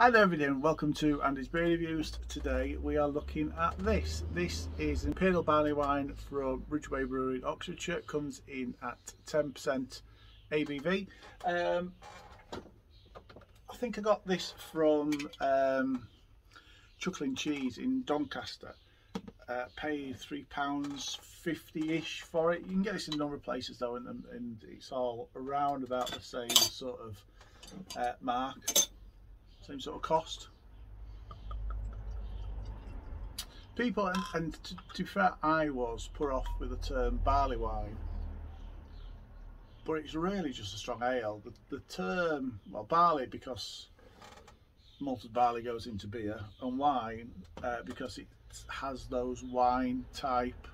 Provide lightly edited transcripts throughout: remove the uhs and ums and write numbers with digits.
Hi there everyone, welcome to Andy's Beer Reviews. Today we are looking at this. This is Imperial Barley wine from Ridgeway Brewing, Oxfordshire. It comes in at 10% ABV. I think I got this from Chuckling Cheese in Doncaster. Paid £3.50-ish for it. You can get this in a number of places though, and it's all around about the same sort of mark. Same sort of cost. People, and to be fair, I was put off with the term barley wine, but it's really just a strong ale. The term, well, barley because malted barley goes into beer, and wine because it has those wine type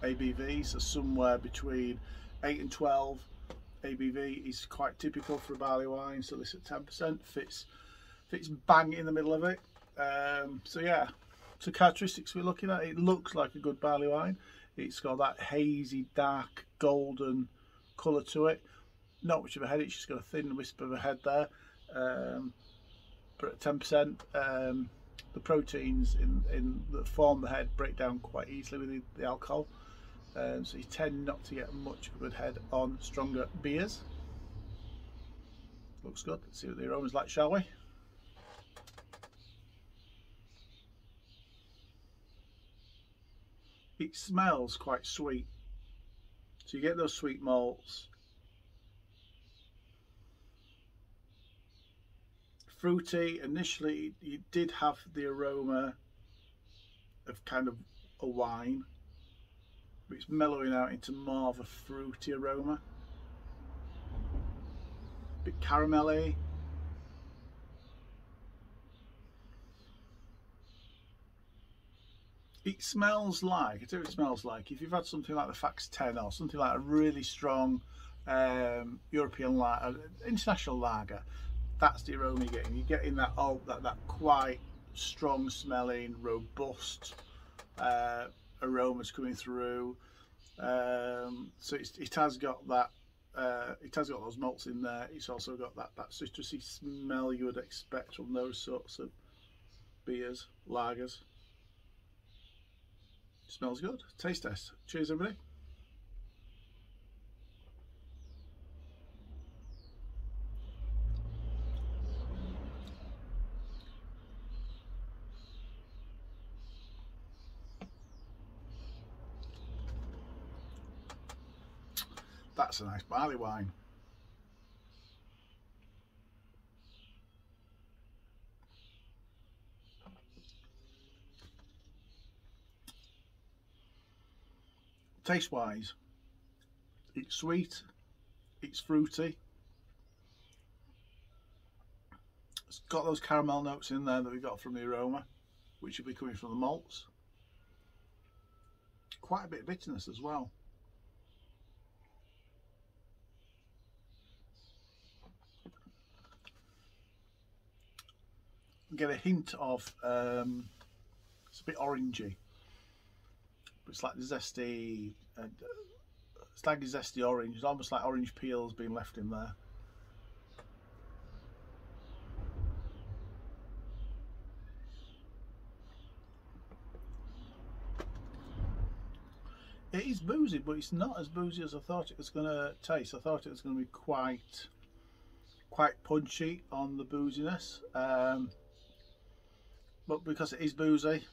ABVs, so somewhere between 8 and 12 ABV is quite typical for a barley wine. So this at 10% fits bang in the middle of it. So yeah, so characteristics we're looking at, it looks like a good barley wine. It's got that hazy dark golden colour to it, not much of a head, it's just got a thin wisp of a head there. But at 10%, the proteins in that form the head break down quite easily with the alcohol, so you tend not to get much of a good head on stronger beers. Looks good. Let's see what the aroma's like, shall we? It smells quite sweet, so you get those sweet malts, fruity. Initially you did have the aroma of kind of a wine, but it's mellowing out into more of a fruity aroma, a bit caramelly. It smells like, I tell you what it smells like, if you've had something like the Fax 10 or something like a really strong European lager, international lager, that's the aroma you're getting. You're getting that that quite strong smelling, robust aromas coming through. So it has got that, it has got those malts in there. It's also got that citrusy smell you would expect from those sorts of beers, lagers. Smells good. Taste test. Cheers everybody. That's a nice barley wine. Taste wise, it's sweet, it's fruity, it's got those caramel notes in there that we got from the aroma, which will be coming from the malts. Quite a bit of bitterness as well. Get a hint of it's a bit orangey, but it's like the zesty, it's like a zesty orange. It's almost like orange peels being left in there. It is boozy, but it's not as boozy as I thought it was going to taste. I thought it was going to be quite punchy on the booziness, but because it is boozy,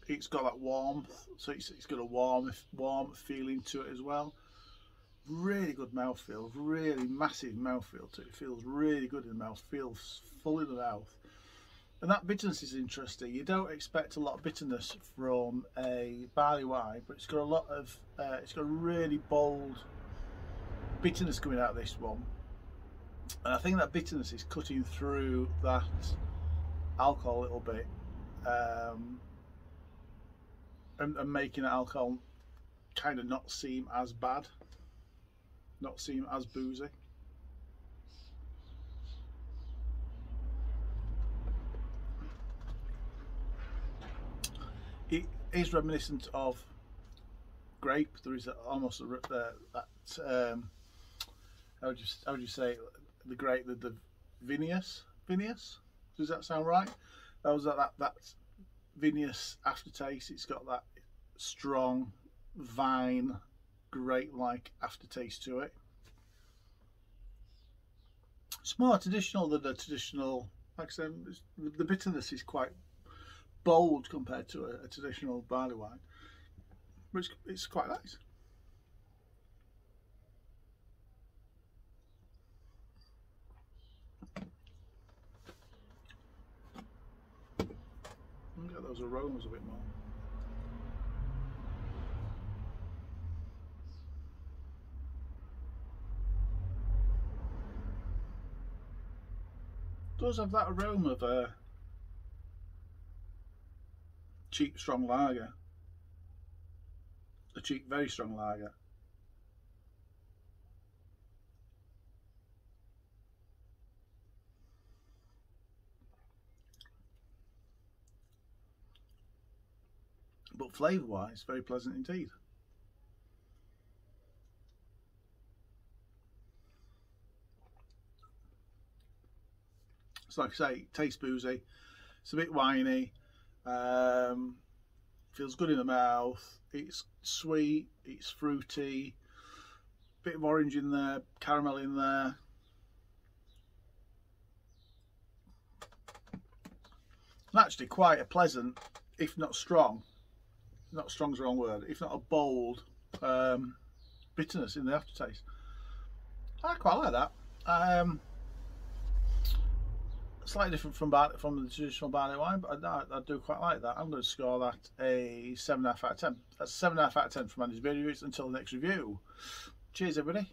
it's got that warmth, so it's got a warm feeling to it as well. Really good mouthfeel, really massive mouthfeel to it. It feels really good in the mouth, feels full in the mouth. And that bitterness is interesting. You don't expect a lot of bitterness from a barley wine, but it's got a lot of, it's got a really bold bitterness coming out of this one. And I think that bitterness is cutting through that alcohol a little bit, and making the alcohol kind of not seem as bad, not seem as boozy. It is reminiscent of grape. There is almost that how would you say it? The grape, the vinous vinous. Does that sound right? That vinous aftertaste. It's got that strong vine, grape-like aftertaste to it. It's more traditional than a traditional. Like I said, the bitterness is quite bold compared to a traditional barley wine, but it's quite nice. Get those aromas a bit more. It does have that aroma of a cheap strong lager, a cheap very strong lager. But flavour wise, very pleasant indeed. It's like I say, it tastes boozy, it's a bit winey, feels good in the mouth, it's sweet, it's fruity, bit of orange in there, caramel in there. It's actually quite a pleasant, if not strong, not strong's the wrong word, if not a bold bitterness in the aftertaste. I quite like that. Slightly different from the traditional barley wine, but I do quite like that. I'm going to score that a 7.5 out of 10. That's 7.5 out of 10 from Andy's Beer Reviews. Until the next review, cheers everybody.